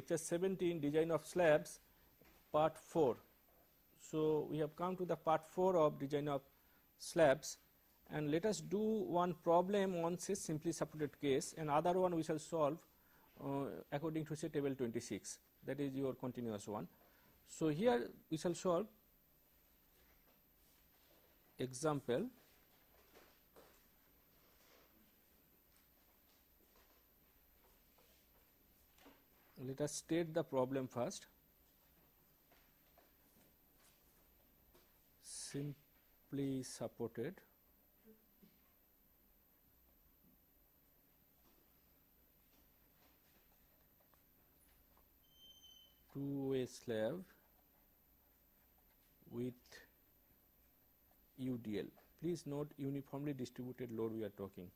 lecture 17, design of slabs, part 4. So we have come to the part 4 of design of slabs, and let us do one problem on say simply supported case, and other one we shall solve according to say table 26, that is your continuous one. So here we shall solve example. Let us state the problem first. Simply supported two-way slab with UDL. Please note uniformly distributed load we are talking.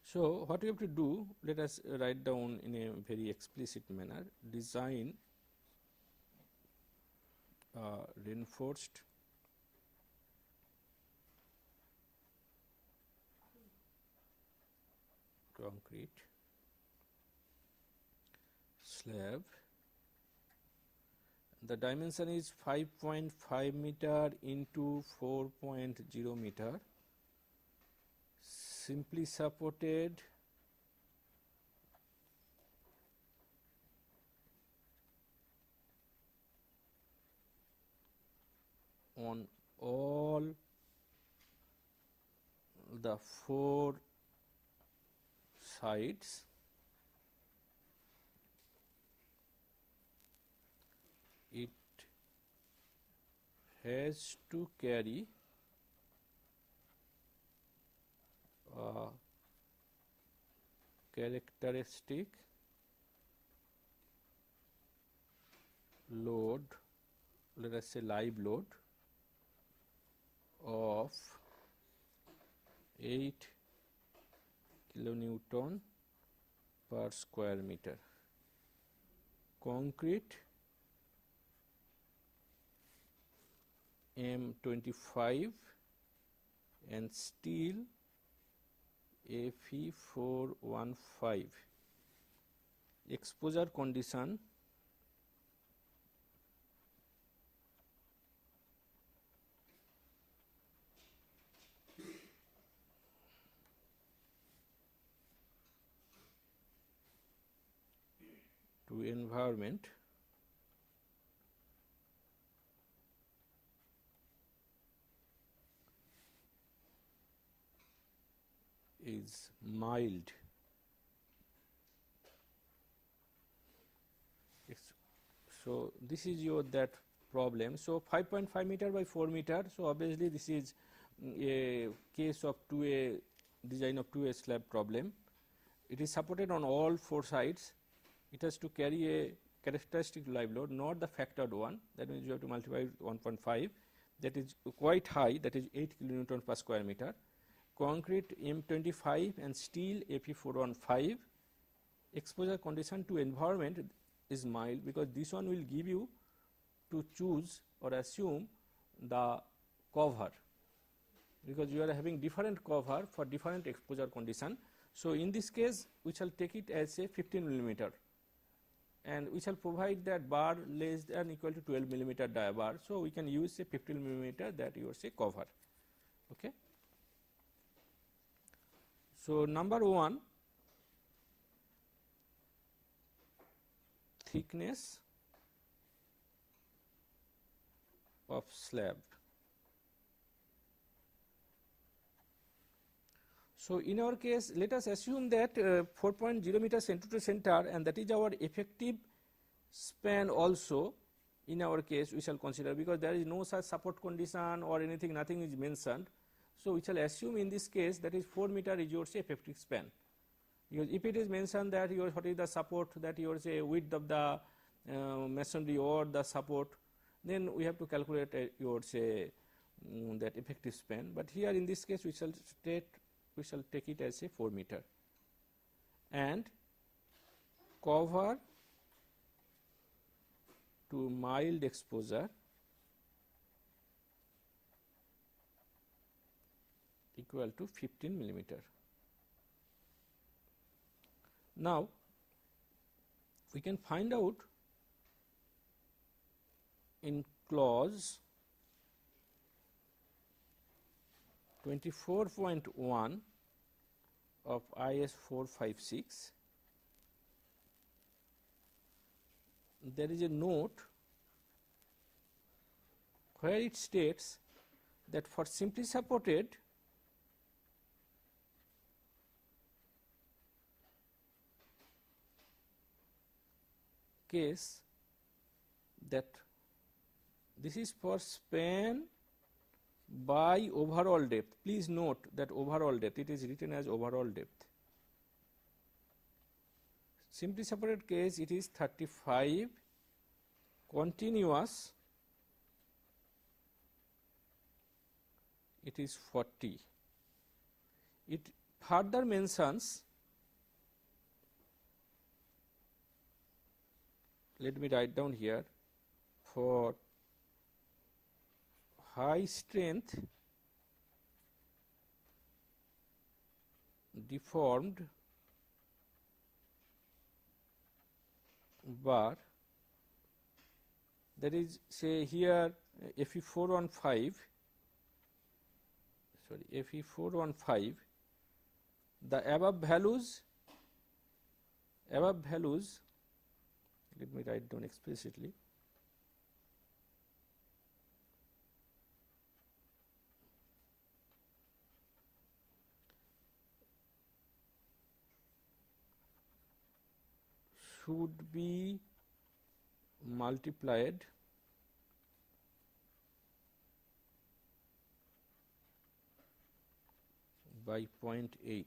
So what we have to do, let us write down in a very explicit manner. Design reinforced concrete slab. The dimension is 5.5 meter into 4.0 meter. Simply supported on all the four sides. It has to carry a characteristic load, let us say live load of 8 kilonewton per square meter. Concrete M25 and steel Fe415. Exposure condition to environment is mild. So this is your that problem. So 5.5 meter by 4 meter. So obviously this is a case of design of two-way slab problem. It is supported on all four sides. It has to carry a characteristic live load, not the factored one. That means you have to multiply with 1.5. That is quite high. That is 8 kilonewton per square meter. Concrete M25 and steel Fe415. Exposure condition to environment is mild, because this one will give you to choose or assume the cover, because you are having different cover for different exposure condition. So in this case we shall take it as a 15 millimeter, and we shall provide that bar less than equal to 12 millimeter dia bar. So we can use a 15 millimeter, that you say cover. Okay. So number 1, thickness of slab. So in our case, let us assume that 4.0 meter center to center, and that is our effective span also. In our case we shall consider, because there is no such support condition or anything, nothing is mentioned. So we shall assume in this case that is 4 meter is your say effective span, because if it is mentioned that your what is the support, that your say width of the masonry or the support, then we have to calculate your say that effective span. But here in this case we shall take it as a 4 meter, and cover to mild exposure equal to 15 millimeter. Now we can find out in clause 24.1 of IS 456, there is a note where it states that for simply supported case, that this is for span by overall depth. Please note that overall depth, it is written as overall depth. Simply supported case, it is 35, continuous it is 40. It further mentions, let me write down here, for high strength deformed bar, that is, say here Fe 415, sorry, Fe 415, the above values, let me write down explicitly, should be multiplied by 0.8,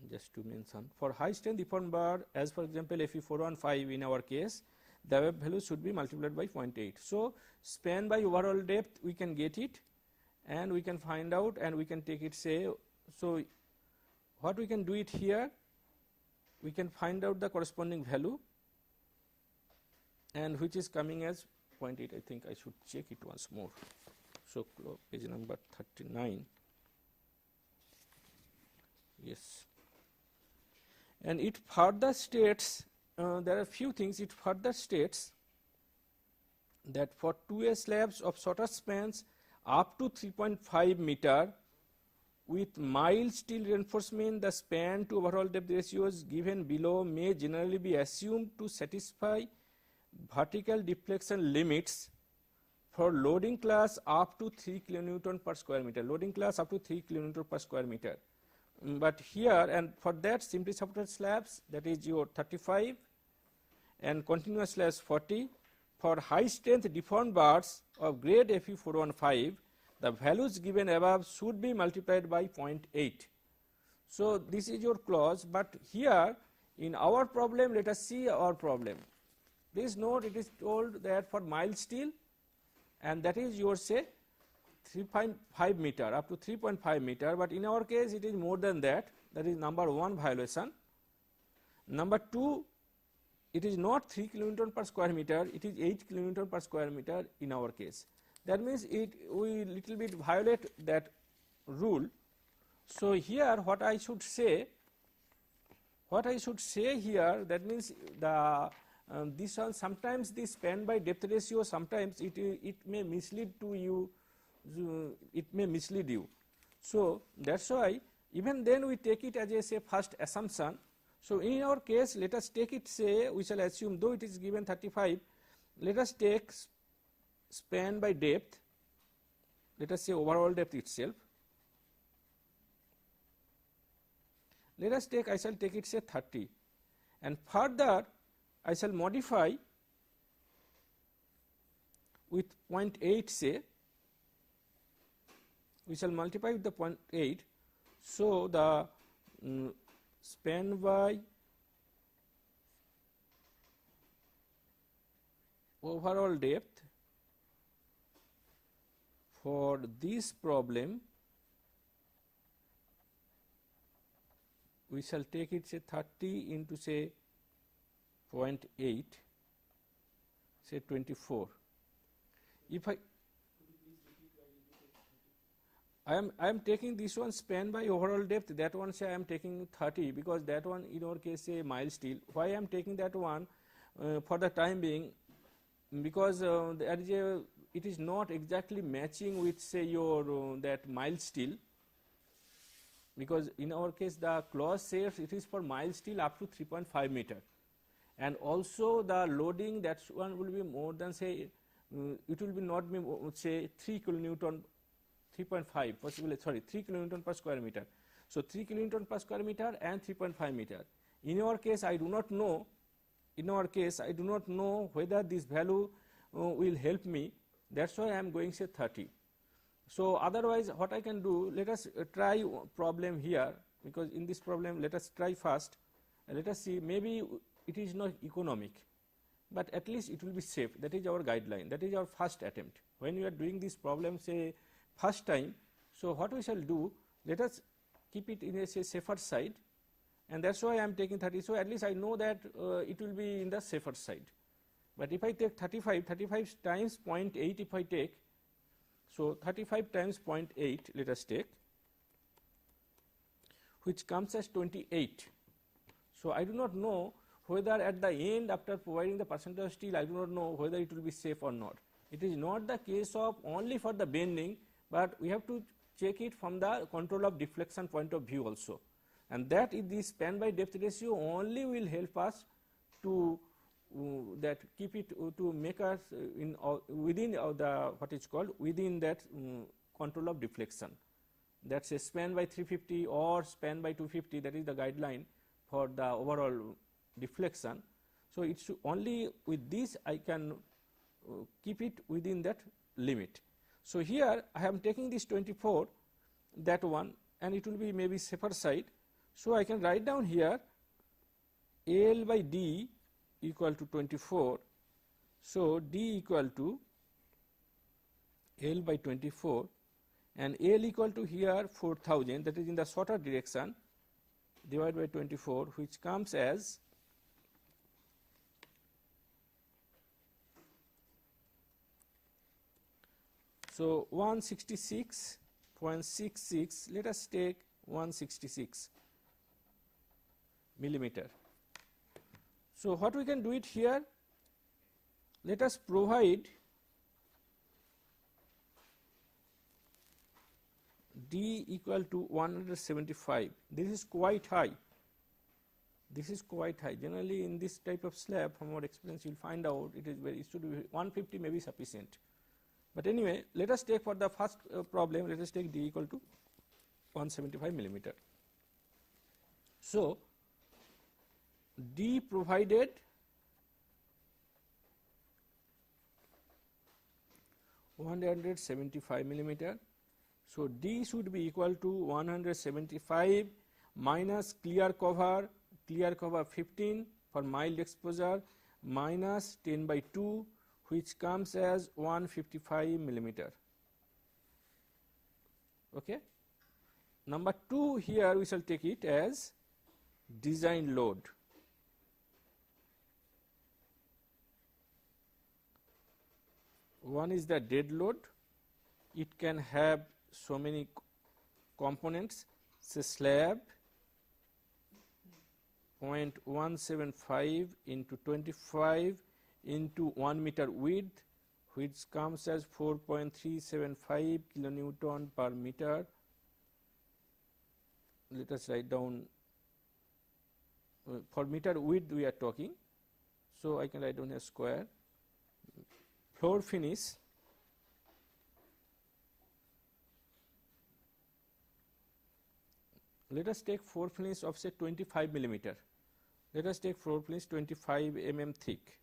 just to mention. For high strength deformed bar, as for example Fe 415 in our case, the above value should be multiplied by 0.8. So, span by overall depth we can get it, and we can find out, and we can take it, say, so what we can do it here, we can find out the corresponding value, and which is coming as 0.8. I think I should check it once more. So, page number 39, yes, and it further states, there are few things, it further states that for 2A slabs of shorter spans up to 3.5 meter with mild steel reinforcement, the span to overall depth ratios given below may generally be assumed to satisfy vertical deflection limits for loading class up to 3 kilonewton per square meter, loading class up to 3 kilonewton per square meter. But here, and for that simply supported slabs, that is your 35 and continuous slabs 40, for high strength deformed bars of grade Fe 415, the values given above should be multiplied by 0.8. So, this is your clause, but here in our problem, let us see our problem. Please note, it is told that for mild steel, and that is your, say, 3.5 meter up to 3.5 meter, but in our case it is more than that. That is number 1 violation. Number 2, it is not 3 kilonewton per square meter, it is 8 kilonewton per square meter in our case. That means we little bit violate that rule. So, here what I should say here, that means the this one, sometimes this span by depth ratio, sometimes it may mislead to you, it may mislead you. So, that is why even then we take it as a, say, first assumption. So, in our case, let us take it, say, we shall assume, though it is given 35, let us take span by depth, let us say overall depth itself. Let us take, I shall take it, say, 30, and further I shall modify with 0.8, say, we shall multiply with the 0.8. So, the span by overall depth for this problem, we shall take it, say, 30 into, say, 0.8, say 24. If I I am taking this one span by overall depth, that one say I am taking 30, because that one in our case a mile steel. Why I am taking that one for the time being, because there is it is not exactly matching with say your that mile steel, because in our case the clause says it is for mile steel up to 3.5 meter, and also the loading, that one will be more than say it will be not be say 3 kilonewton, 3.5 possibly, sorry, 3 kilonewton per square meter. So 3 kilonewton per square meter and 3.5 meter. In our case I do not know, in our case I do not know whether this value will help me, that's why I am going say 30. So otherwise what I can do, let us try problem here, because in this problem let us try first, let us see, maybe it is not economic, but at least it will be safe. That is our guideline, that is our first attempt. When you are doing this problem say first time, so what we shall do, let us keep it in a say safer side, and that's why I am taking 30. So at least I know that it will be in the safer side. But if I take 35 times 0.8, if I take, so 35 times 0.8 let us take, which comes as 28. So I do not know whether at the end, after providing the percentage of steel, I do not know whether it will be safe or not. It is not the case of only for the bending, but we have to check it from the control of deflection point of view also, and that is the span by depth ratio only will help us to that keep it to make us in within the what is called within that control of deflection. That's a span by 350 or span by 250, that is the guideline for the overall deflection. So it should only with this I can keep it within that limit. So here I am taking this 24, that one, and it will be maybe safer side. So I can write down here L by D equal to 24. So D equal to L by 24, and L equal to here 4000, that is in the shorter direction, divided by 24, which comes as so 166.66, let us take 166 millimeter. So what we can do it here, let us provide D equal to 175. This is quite high. This is quite high. Generally in this type of slab, from our experience you will find out it is very, it should be 150 may be sufficient. But anyway, let us take for the first problem, let us take D equal to 175 millimeter. So D provided (175 millimeter). So D should be equal to 175 minus clear cover 15 for mild exposure, minus 10 by 2, which comes as 155 millimeter. Okay. Number 2, here we shall take it as design load. One is the dead load. It can have so many components, say slab 0.175 into 25 into 1 meter width, which comes as 4.375 kilonewton per meter. Let us write down for meter width we are talking. So I can write down a square. Floor finish, let us take floor finish of say 25 millimeter. Let us take floor finish 25 mm thick.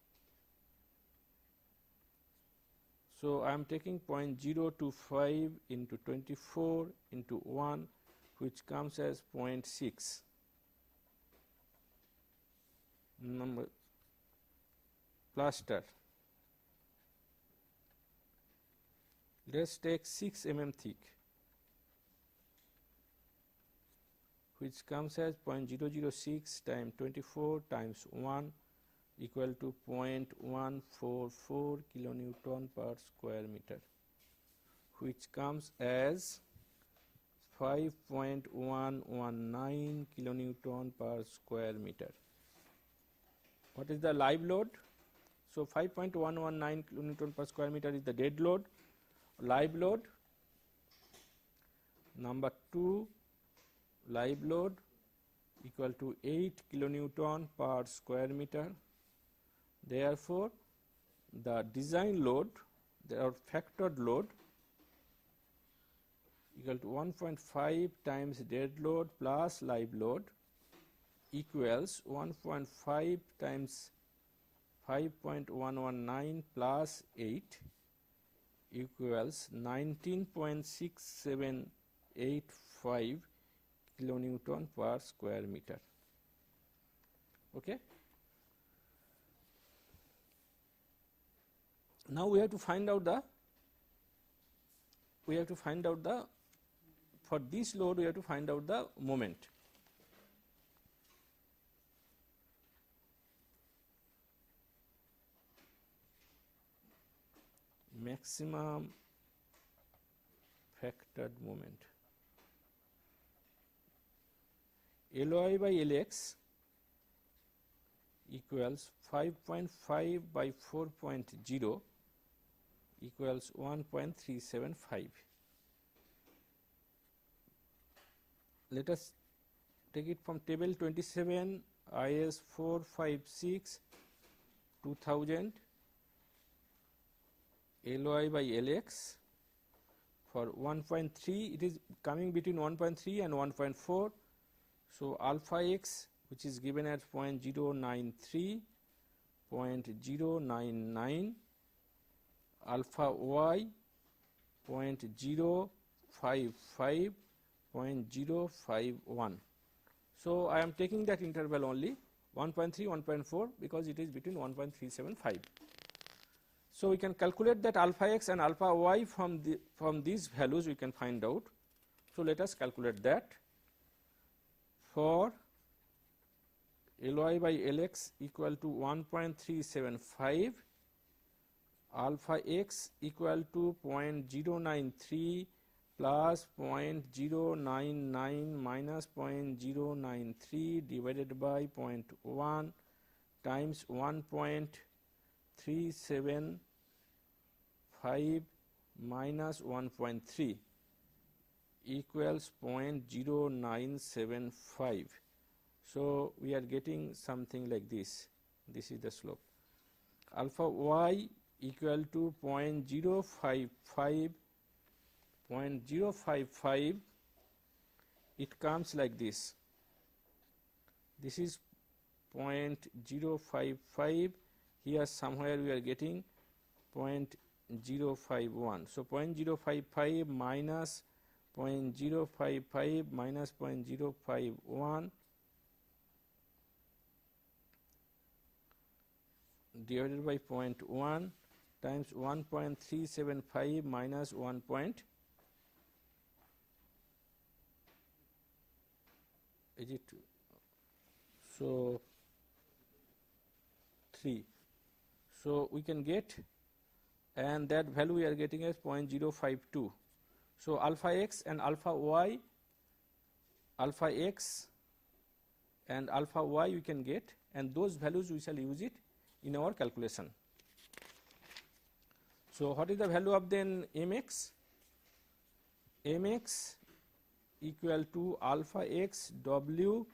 So I am taking 0.025 into 24 into 1, which comes as 0.6. Number plaster. Let us take 6 mm thick, which comes as 0.006 times 24 times 1 equal to 0.144 kilonewton per square meter, which comes as 5.119 kilonewton per square meter. What is the live load? So 5.119 kilonewton per square meter is the dead load, live load. Number 2, live load equal to 8 kilonewton per square meter. Therefore, the design load, or factored load, equal to 1.5 times dead load plus live load equals 1.5 times 5.119 plus 8 equals 19.6785 kilonewton per square meter. Okay. Now we have to find out the for this load we have to find out the moment. Maximum factored moment. Ly by Lx equals 5.5 by 4.0 equals 1.375. Let us take it from table 27 IS 456 2000 Ly by Lx for 1.3, it is coming between 1.3 and 1.4. So alpha x, which is given as 0.093, 0.099, alpha y 0.055, 0.051. So I am taking that interval only 1.3, 1.4 because it is between 1.375. So we can calculate that alpha x and alpha y from these values we can find out. So let us calculate that. For Ly by Lx equal to 1.375, alpha x equal to 0.093 plus 0.099 minus 0.093 divided by 0.1 times 1.375 minus 1.3 equals 0.0975. So we are getting something like this. This is the slope. Alpha y equal to 0.055, 0.055, it comes like this. This is 0.055, here somewhere we are getting 0.051. So 0.055 minus 0.055 minus 0.051 divided by 0.1 times 1.375 minus 1. Is it so 3? So we can get, and that value we are getting as 0.052. So alpha x and alpha y, alpha x and alpha y we can get, and those values we shall use it in our calculation. So what is the value of then mx? Mx equal to alpha x w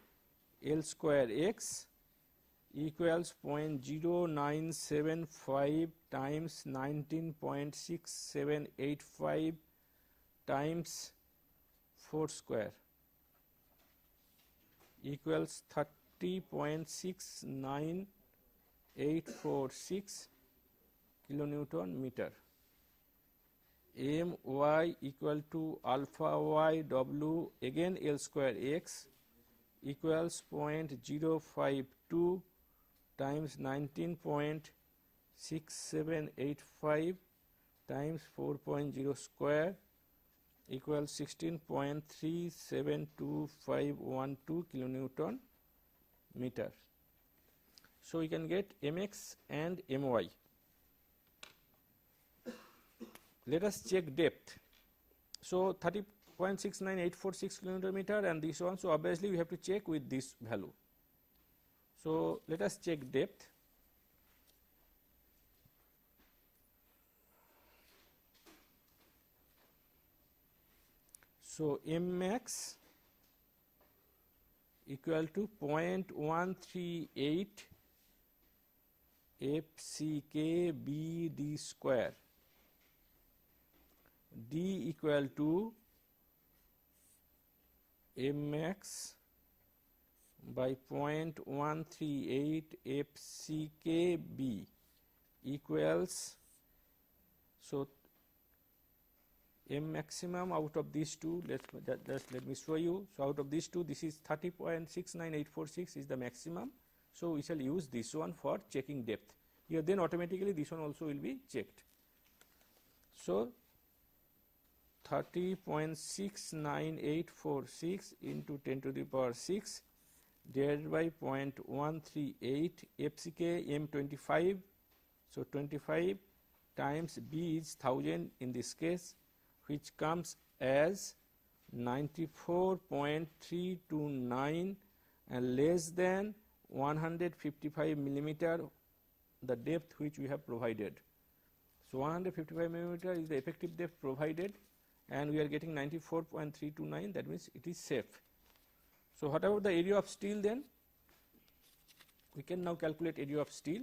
L square x equals 0.0975 times 19.6785 times 4 square equals 30.69846 kilonewton meter. My equal to alpha y w again L square x equals 0.052 times 19.6785 times 4.0 square equals 16.372512 kilonewton meter. So we can get mx and my. Let us check depth. So 0.69846 kilometer and this one. So obviously we have to check with this value. So let us check depth. So M max equal to 0.138 FCK BD square. D equal to M max by 0.138 FCK B equals, so M maximum out of these two, let me show you. So out of these two, this is 30.69846 is the maximum. So we shall use this one for checking depth. Here then automatically this one also will be checked. So 30.69846 into 10 to the power 6 divided by 0.138 FCK M 25. So 25 times B is 1000 in this case, which comes as 94.329 and less than 155 millimeter, the depth which we have provided. So 155 millimeter is the effective depth provided and we are getting 94.329, that means it is safe. So what about the area of steel then? We can now calculate area of steel.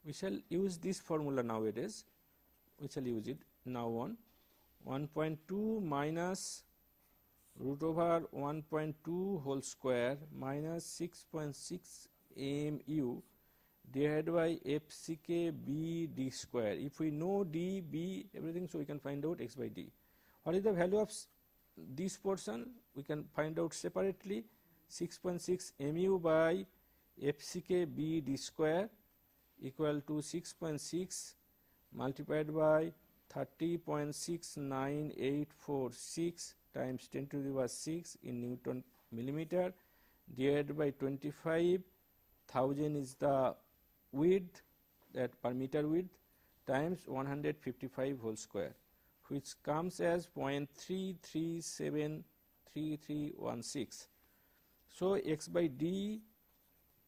We shall use this formula nowadays. We shall use it now on 1.2 minus root over 1.2 whole square minus 6.6 mu divided by FCK B D square. If we know D, B, everything, so we can find out x by D. What is the value of this portion? We can find out separately. 6.6 mu by FCK B D square equal to 6.6 multiplied by 30.69846 times 10 to the power 6 in Newton millimeter divided by 25,000 is the width, that per meter width, times 155 whole square, which comes as 0.3373316. So x by D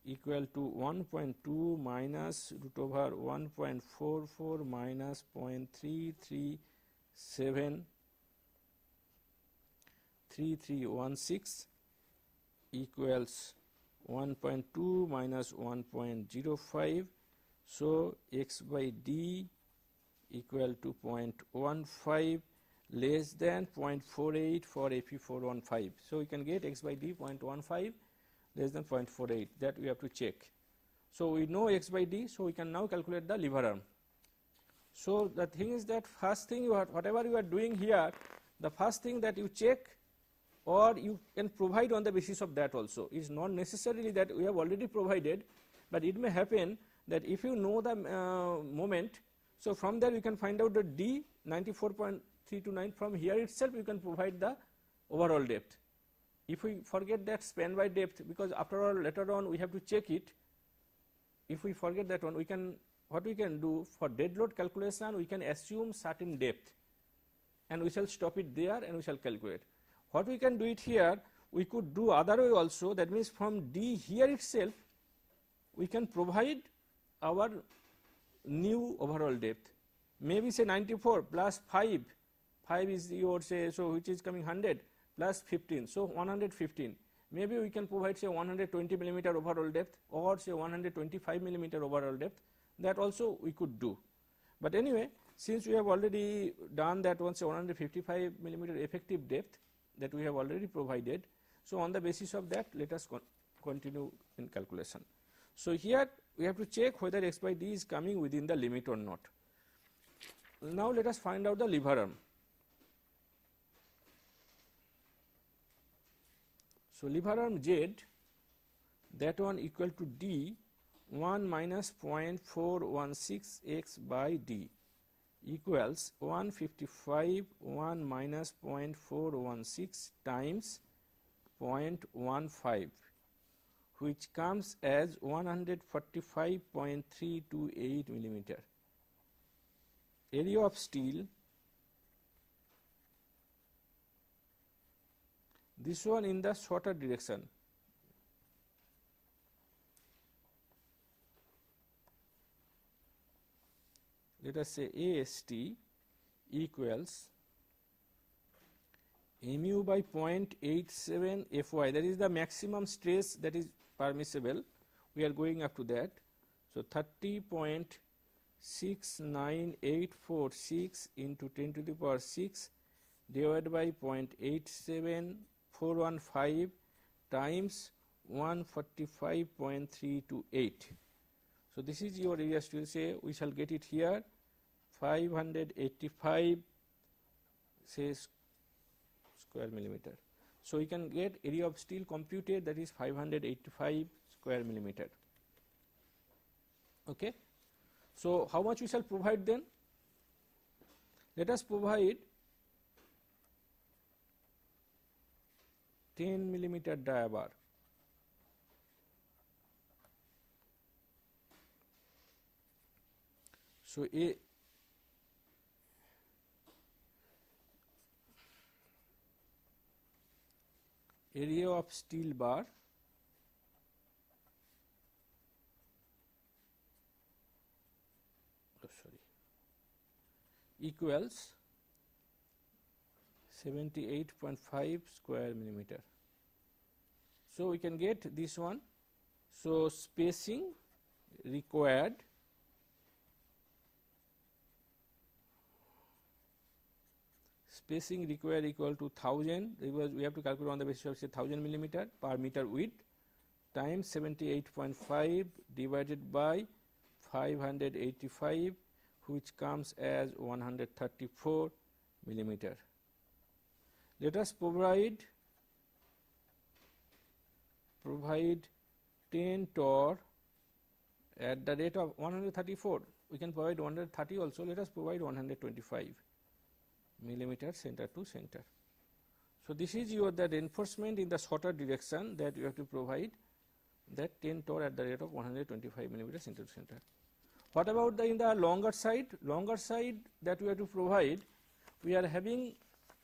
equal to 1.2 minus root over 1.44 minus 0.3373316 equals 1.2 minus 1.05. So x by D equal to 0.15 less than 0.48 for AP415. So we can get x by D 0.15 less than 0.48, that we have to check. So we know x by D, so we can now calculate the lever arm. So the thing is that first thing, whatever you are doing here, the first thing that you check or you can provide on the basis of that also. It is not necessarily that we have already provided, but it may happen that if you know the moment, so from there you can find out the D 94.329. From here itself you can provide the overall depth. If we forget that span by depth, because after all later on we have to check it, if we forget that one, we can, what we can do for dead load calculation, we can assume certain depth and we shall stop it there and we shall calculate. What we can do it here, we could do other way also, that means from D here itself we can provide our new overall depth. Maybe say 94 plus 5 is your say, so which is coming 100 plus 15, so 115. Maybe we can provide say 120 millimeter overall depth or say 125 millimeter overall depth, that also we could do. But anyway, since we have already done that one, say 155 millimeter effective depth that we have already provided, so on the basis of that let us continue in calculation. So here we have to check whether x by D is coming within the limit or not. Now let us find out the lever arm. So lever arm Z, that one equal to D 1 minus 0.416 x by D equals 155 1 minus 0.416 times 0.15, which comes as 145.328 millimeter. Area of steel, this one in the shorter direction. Let us say AST equals mu by 0.87 Fy, that is the maximum stress that is permissible. We are going up to that. So 30.69846 into 10 to the power 6 divided by 0.87415 times 145.328. So this is your area steel. Say we shall get it here 585 say square millimeter. So we can get area of steel computed, that is 585 square millimeter. Okay. So how much we shall provide then? Let us provide 10 millimeter dia bar. So area of steel bar equals 78.5 square millimeter. So we can get this one. So spacing required equal to 1000, because we have to calculate on the basis of say 1000 millimeter per meter width times 78.5 divided by 585, which comes as 134 millimeter. Let us provide 10 torr at the rate of 134. We can provide 130 also. Let us provide 125 millimeter center to center. So this is your the reinforcement in the shorter direction that you have to provide, that 10 torr at the rate of 125 millimeter center to center. What about in the longer side? Longer side that we have to provide, we are having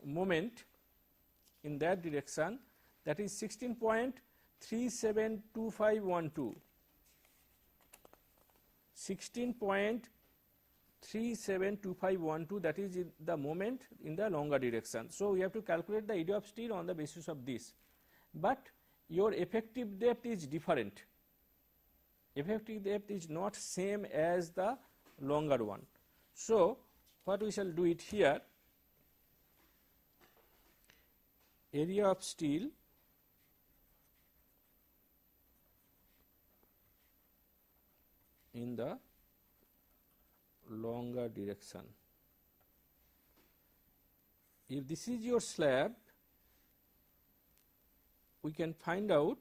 moment in that direction, that is 16.372512. 16.372512, that is the moment in the longer direction. So we have to calculate the area of steel on the basis of this, but your effective depth is different. Effective depth is not same as the longer one. So what we shall do it here, area of steel in the longer direction. If this is your slab, we can find out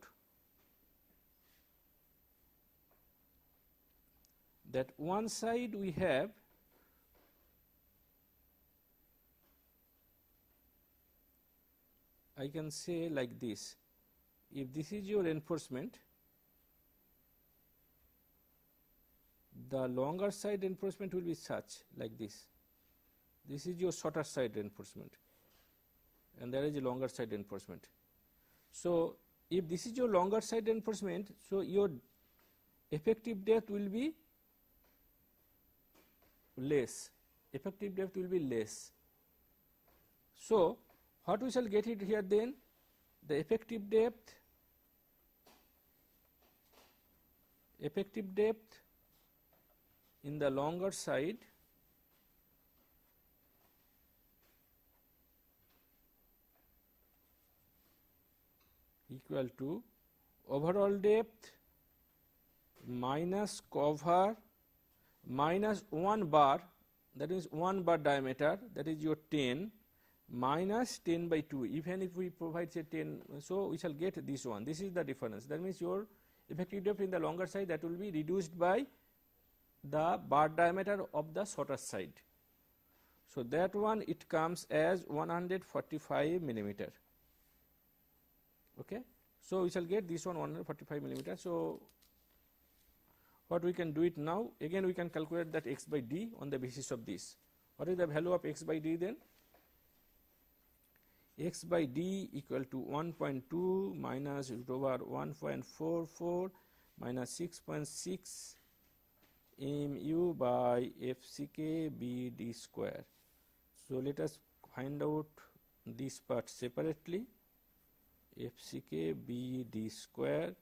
that one side we have I can say like this, if this is your reinforcement, the longer side reinforcement will be such like this. This is your shorter side reinforcement and there is a longer side reinforcement. So if this is your longer side reinforcement, so your effective depth will be less. Effective depth will be less. So what we shall get it here then? The effective depth in the longer side equal to overall depth minus cover minus 1 bar, that is 1 bar diameter, that is your 10, minus 10 by 2. Even if we provide say 10, so we shall get this one. This is the difference. That means your effective depth in the longer side, that will be reduced by the bar diameter of the shorter side. So that one it comes as 145 millimeter. Okay. So, we shall get this one 145 millimeter. So, what we can do it now, again we can calculate that x by d on the basis of this. What is the value of x by d then? X by d equal to 1.2 minus root over 1.44 minus 6.6 mu by FCK BD square. So, let us find out this part separately. FCK BD square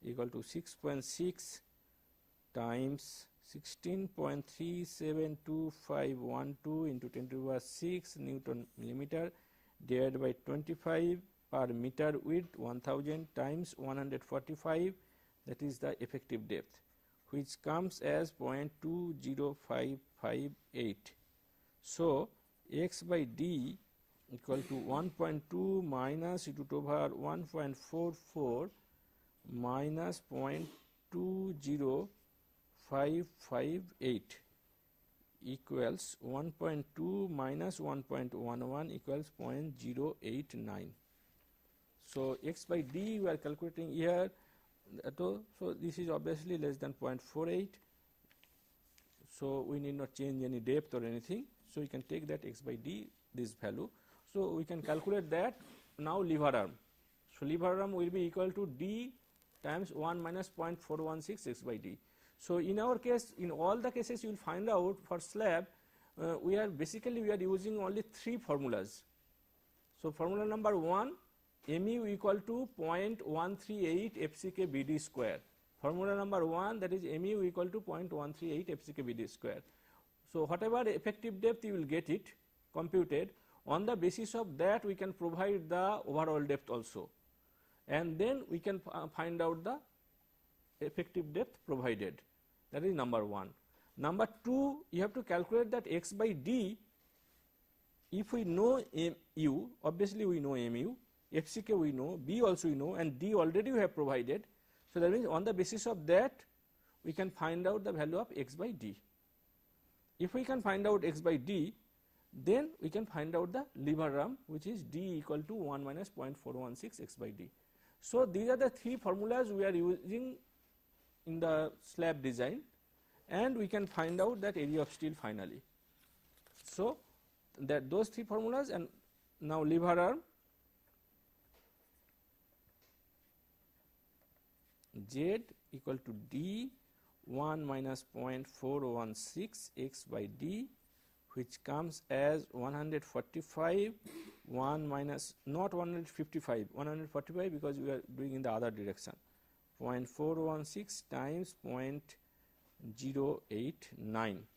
equal to 6.6 times 16.372512 into 10 to the power 6 Newton millimeter divided by 25 per meter width 1000 times 145, that is the effective depth, which comes as 0.20558. So, x by d equal to 1.2 minus root over 1.44 minus 0.20558 equals 1.2 minus 1.11 equals 0.089. So, x by d we are calculating here. So, this is obviously less than 0.48. So, we need not change any depth or anything. So, we can take that x by d, this value. So, we can calculate that now lever arm. So, lever arm will be equal to d times 1 minus 0.416 x by d. So, in our case, in all the cases you will find out for slab, we are using only 3 formulas. So, formula number 1, mu equal to 0.138 FCK BD square. Formula number 1, that is mu equal to 0.138 FCK BD square. So, whatever effective depth you will get it computed, on the basis of that we can provide the overall depth also, and then we can find out the effective depth provided. That is number 1. Number 2, you have to calculate that x by d. If we know mu, obviously we know mu, FCK we know, B also we know, and D already we have provided. So, that means on the basis of that we can find out the value of x by d. If we can find out x by d, then we can find out the lever arm, which is d equal to 1 minus 0.416 x by d. So, these are the 3 formulas we are using in the slab design, and we can find out that area of steel finally. So, that those 3 formulas, and now lever arm Z equal to d 1 minus 0.416 x by d, which comes as 145 1 minus not 155 145 because we are doing in the other direction, 0.416 times 0.089.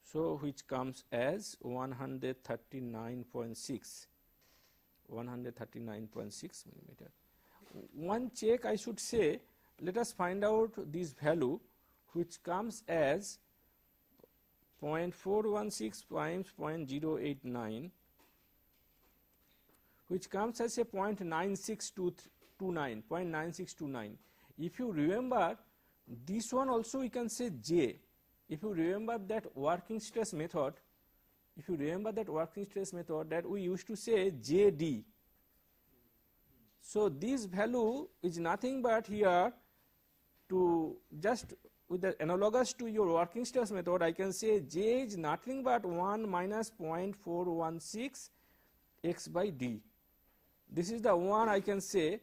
So, which comes as 139.6 millimeter. One check I should say, let us find out this value, which comes as 0.416 times 0.089, which comes as a 0.9629. If you remember, this one also we can say J. If you remember that working stress method, that we used to say JD. So, this value is nothing but here to just with the analogous to your working stress method, I can say J is nothing but 1 minus 0.416 x by d. This is the one I can say,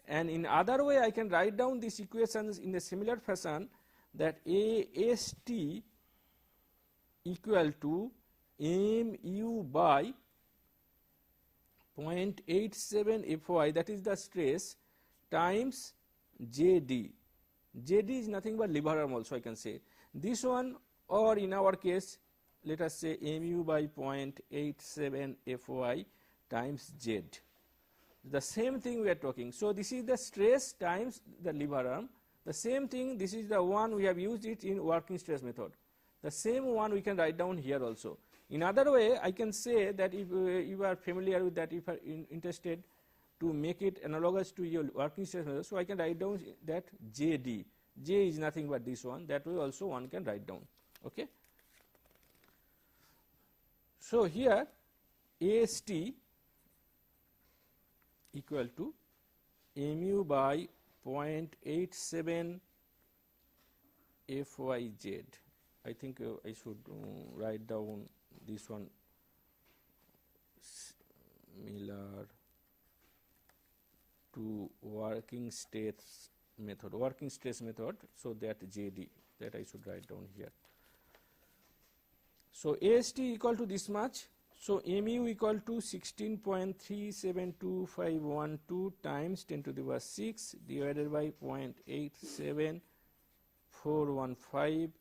and in other way I can write down these equations in a similar fashion, that AST equal to mu by 0.87 Fy, that is the stress, times JD. JD is nothing but lever arm also I can say. This one, or in our case let us say mu by 0.87 Fy times Z. The same thing we are talking. So, this is the stress times the lever arm. The same thing, this is the one we have used it in working stress method. The same one we can write down here also. In other way, I can say that if you are familiar with that, if you are interested to make it analogous to your working stress method, so I can write down that JD. J is nothing but this one, that way also one can write down. Okay. So, here AST equal to mu by 0.87 fyz. I think I should write down this one, similar to working stress method, so that JD, that I should write down here. So AST equal to this much, so mu equal to 16.372512 times 10 to the power 6 divided by 0.87415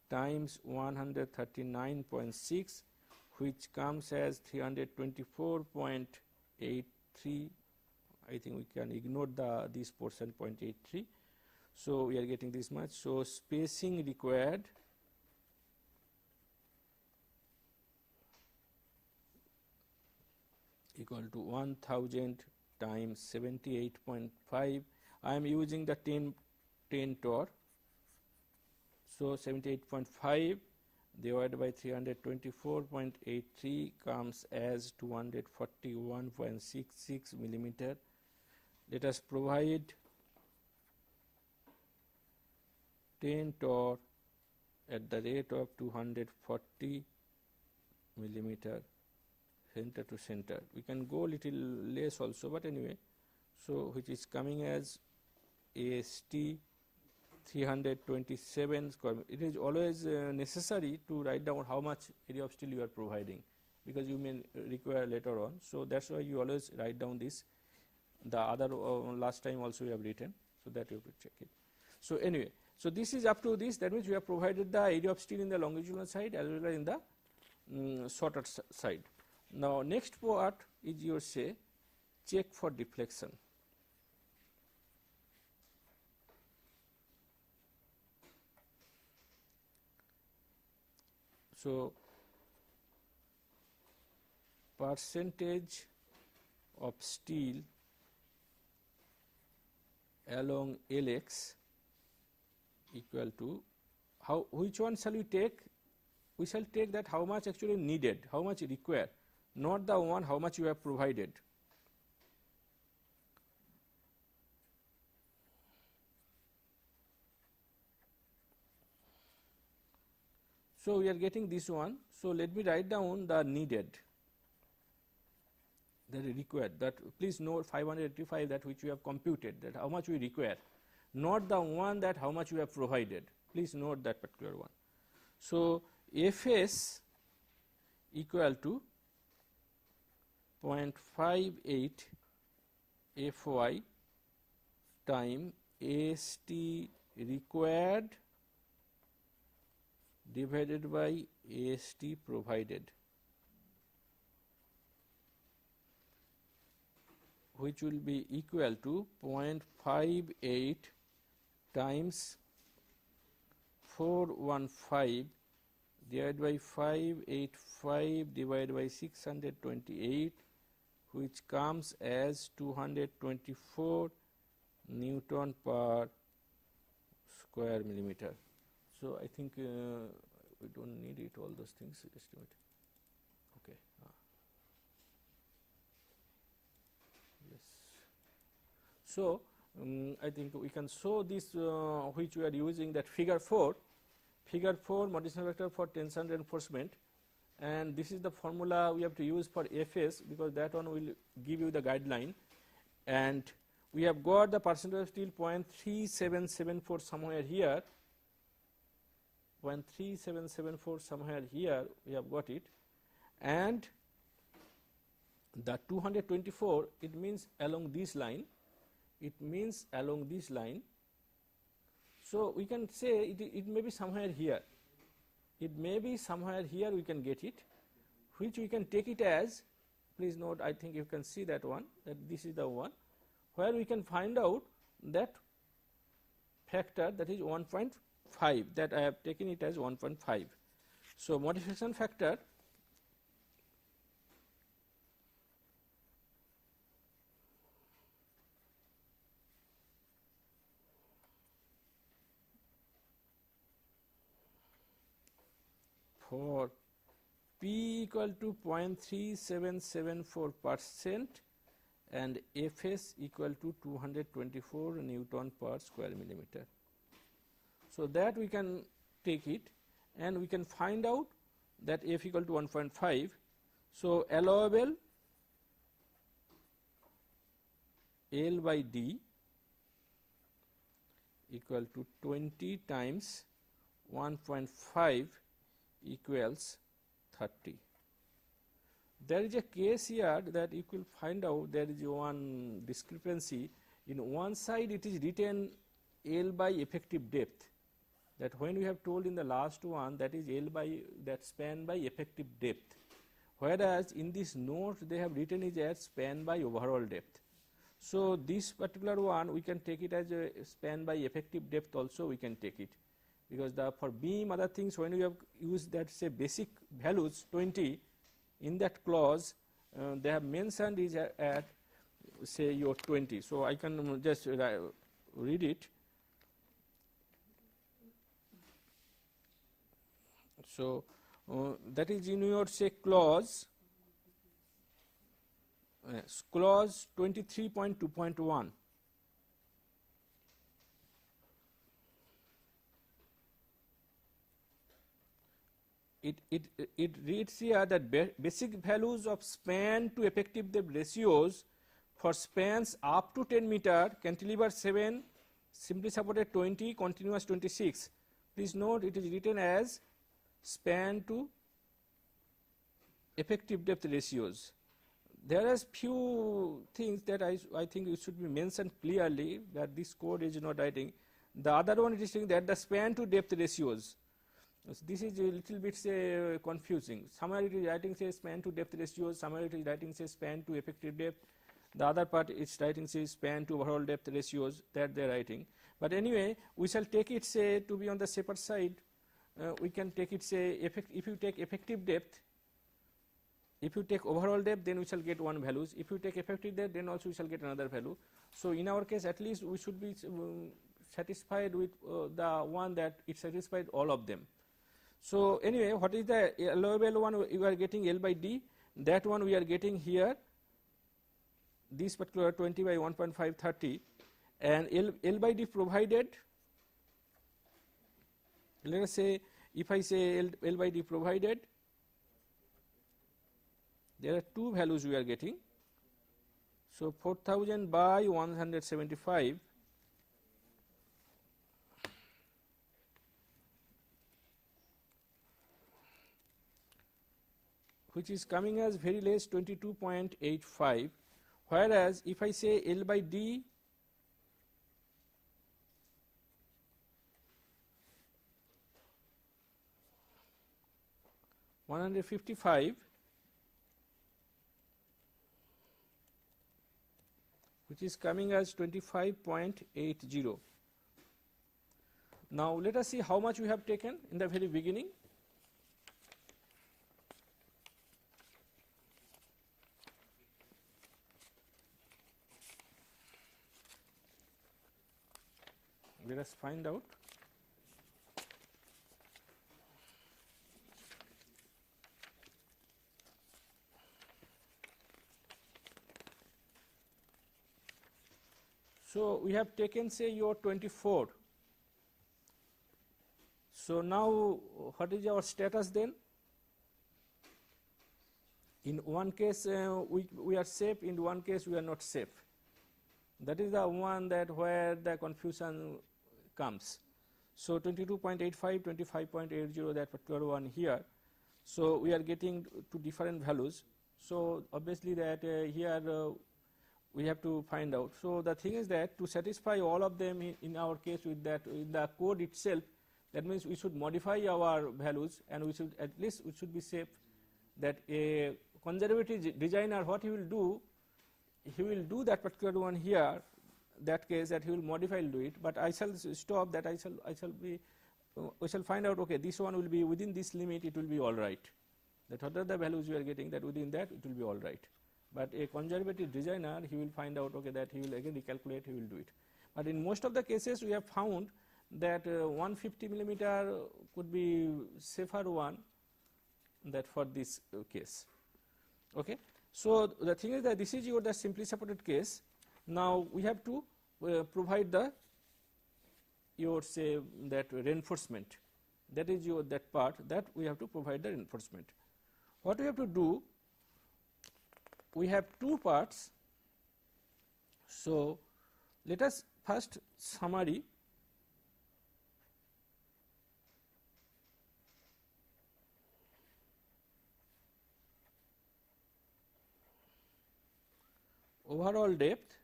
times 139.6, which comes as 324.83. I think we can ignore this portion 0.83. So we are getting this much. So spacing required equal to 1000 times 78.5. I am using the 10 torr. So 78.5 divided by 324.83 comes as 241.66 millimeter. Let us provide 10 torr at the rate of 240 millimeter center to center. We can go little less also, but anyway, so which is coming as AST 327 square. It is always necessary to write down how much area of steel you are providing, because you may require later on. So that's why you always write down this. The other last time also we have written, so that you have to check it. So anyway, so this is up to this. That means we have provided the area of steel in the longitudinal side as well as in the shorter side. Now next part is your say check for deflection. So percentage of steel along LX equal to which one shall we take? We shall take that how much actually needed, how much required, not the one how much you have provided. So we are getting this one. So let me write down the needed, that is required, that please note 585 that which we have computed, that how much we require, not the one that how much we have provided. Please note that particular one. So Fs equal to 0.58 Fy time AST required divided by AST provided, which will be equal to 0.58 times 415 divided by 585 divided by 628, which comes as 224 Newton per square millimeter. So I think we don't need it, all those things estimate. Okay. Yes. So I think we can show this which we are using, that figure 4 modulation factor for tension reinforcement, and this is the formula we have to use for Fs, because that one will give you the guideline. And we have got the percentage of steel 0.3774 somewhere here, 0.3774 somewhere here we have got it, and the 224, it means along this line, so we can say it may be somewhere here, we can get it, which we can take it as, please note, I think you can see that one, that this is the one where we can find out that factor, that is 1.5, that I have taken it as 1.5. So modification factor for P equal to 0.3774% and Fs equal to 224 Newton per square millimeter. So that we can take it and we can find out that F equal to 1.5. So allowable L by D equal to 20 times 1.5 equals 30. There is a case here that you will find out there is one discrepancy. In one side it is written L by effective depth, that when we have told in the last one that is L by that span by effective depth, whereas in this note they have written it as span by overall depth. So this particular one we can take it as a span by effective depth also we can take it, because the for beam other things when we have used that say basic values 20 in that clause they have mentioned is at say your 20. So I can just read it. So that is in your say clause 23.2.1. It reads here that basic values of span to effective depth ratios for spans up to 10 meter, cantilever 7, simply supported 20, continuous 26. Please note it is written as span to effective depth ratios. There are few things that I think it should be mentioned clearly that this code is not writing. The other one it is saying that the span to depth ratios. This is a little bit say confusing. Somewhere it is writing say span to depth ratios, somewhere it is writing say span to effective depth. The other part is writing say span to overall depth ratios that they are writing. But anyway, we shall take it say to be on the safer side. We can take it say if you take effective depth, if you take overall depth, then we shall get one values. If you take effective depth, then also we shall get another value. So in our case, at least we should be satisfied with the one that it satisfied all of them. So anyway, what is the allowable one? We are getting L by D. That one we are getting here. This particular 20 by 1.5 30, and L by D provided. Let us say if I say L by D provided, there are two values we are getting. So 4000 by 175, which is coming as very less 22.85, whereas if I say L by D (155), which is coming as 25.80. Now let us see how much we have taken in the very beginning. Let us find out. So we have taken say your 24. So now what is our status then? In one case we are safe, in one case we are not safe. That is the one that where the confusion comes. So 22.85, 25.80, that particular one here. So we are getting two different values. So obviously that here we have to find out. So the thing is that to satisfy all of them in our case with that in the code itself, that means we should modify our values, and we should at least we should be safe that a conservative designer what he will do that particular one here, that case that he will modify, will do it, but I shall stop that. I shall be we shall find out okay this one will be within this limit, it will be all right, that what are the values we are getting, that within that it will be all right. But a conservative designer he will find out okay that he will again recalculate, he will do it. But in most of the cases we have found that 150 millimeter could be safer one that for this case. Okay. So the thing is that this is your the simply supported case. Now we have to provide the your say that reinforcement, that is your that part that we have to provide the reinforcement. What we have to do, we have two parts. So let us first summary. Overall depth,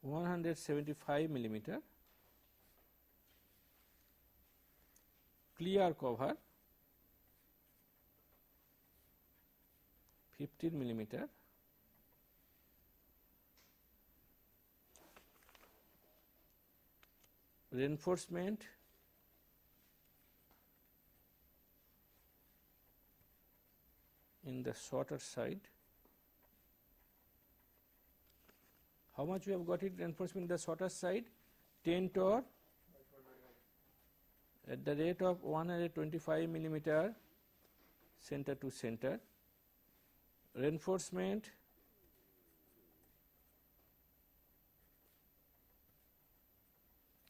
(175 mm), clear cover 15 mm, reinforcement in the shorter side. How much we have got it reinforcement in the shorter side? 10 torr at the rate of 125 mm center to center. Reinforcement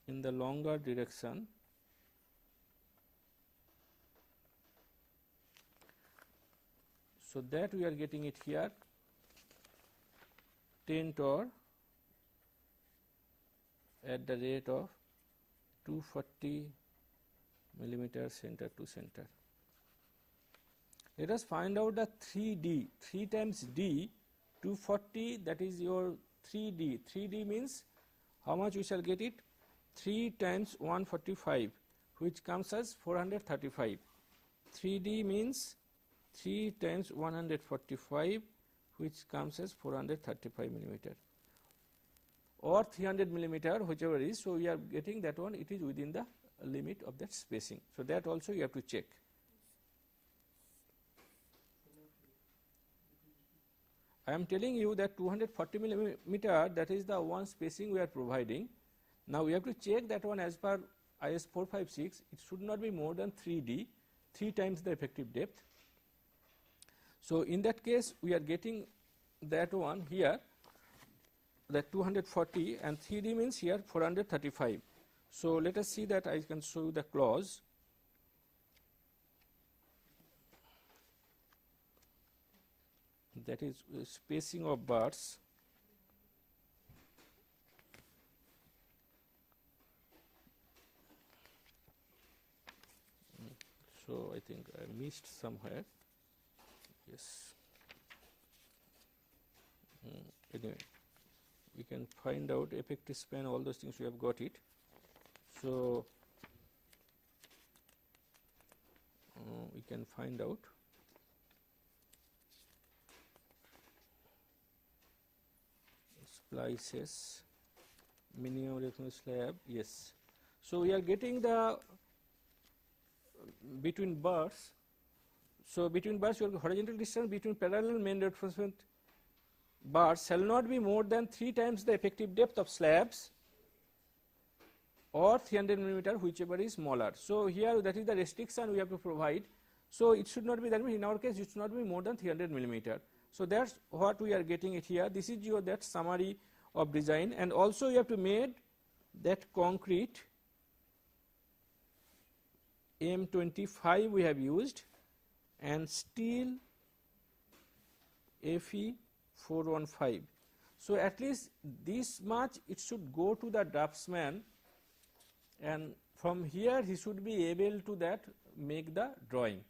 in the longer direction, so that we are getting it here 10 torr at the rate of 240 mm center to center. Let us find out the 3D, 3 times D, 240, that is your 3D. 3D means how much we shall get it? 3 times 145, which comes as 435. 3D means 3 times 145, which comes as 435 millimeter, or 300 millimeter, whichever is. So we are getting that one, it is within the limit of that spacing. So that also you have to check. I am telling you that 240 millimeter, that is the one spacing we are providing. Now we have to check that one as per IS 456, it should not be more than 3D, 3 times the effective depth. So in that case we are getting that one here, that 240, and 3D means here 435. So let us see that I can show you the clause. That is spacing of bars. So I think I missed somewhere. Yes. Anyway, we can find out effective span, all those things we have got it. So we can find out. Splices, minimum reference slab, yes. So we are getting the between bars. So between bars, your horizontal distance between parallel main reinforcement bars shall not be more than 3 times the effective depth of slabs, or 300 millimeter, whichever is smaller. So here that is the restriction we have to provide. So it should not be, that means in our case it should not be more than 300 millimeter. So that's what we are getting it here. This is your that summary of design, and also you have to make that concrete M25 we have used, and steel Fe 415. So at least this much it should go to the draftsman, and from here he should be able to that make the drawing.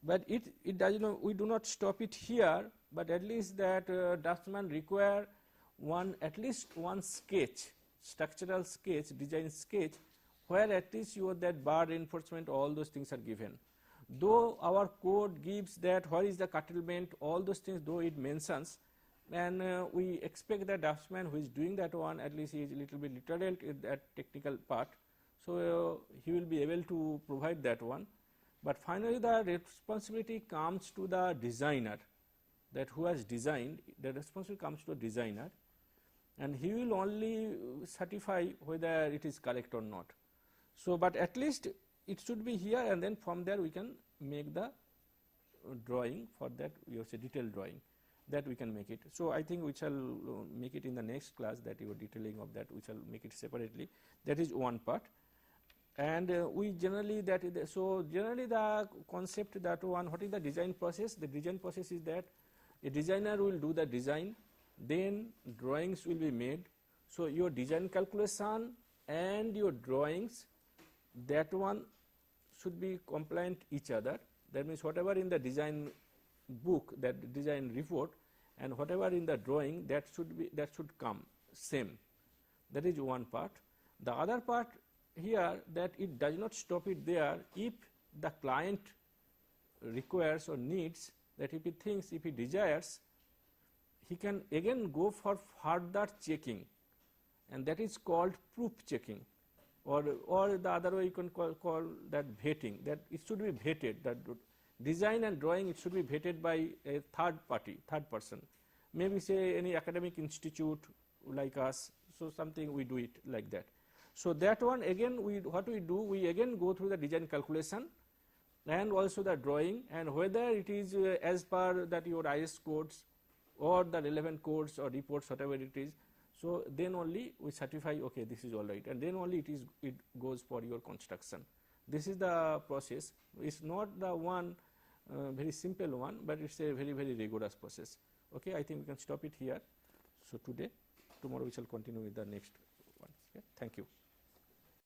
But it does not, we do not stop it here, but at least that draftsman require at least one sketch, structural sketch, design sketch, where at least your that bar reinforcement, all those things are given. Though our code gives that where is the curtailment, all those things though it mentions, and we expect the draftsman who is doing that one, at least he is a little bit literate in that technical part, so he will be able to provide that one. But finally the responsibility comes to the designer, that who has designed, the responsibility comes to the designer, and he will only certify whether it is correct or not. So but at least it should be here, and then from there we can make the drawing. For that you say detailed drawing, that we can make it. So I think we shall make it in the next class, that your detailing of that we shall make it separately. That is one part. And we generally so generally the concept, that one, what is the design process? The design process is that a designer will do the design, then drawings will be made. So your design calculation and your drawings, that one should be compliant each other. That means whatever in the design book, that design report, and whatever in the drawing, that should come same. That is one part. The other part here, that it does not stop it there. If the client requires or needs, that if he thinks, if he desires, he can again go for further checking, and that is called proof checking, or the other way you can call that vetting. That it should be vetted, that design and drawing, it should be vetted by a third person, maybe say any academic institute like us. So something we do it like that. So that one again, what we do, we again go through the design calculation and also the drawing, and whether it is as per that your IS codes or the relevant codes or reports, whatever it is. So then only we certify, okay, this is all right, and then only it goes for your construction. This is the process. It's not the one very simple one, but it's a very, very rigorous process. Okay, I think we can stop it here. So tomorrow we shall continue with the next one. Okay, thank you.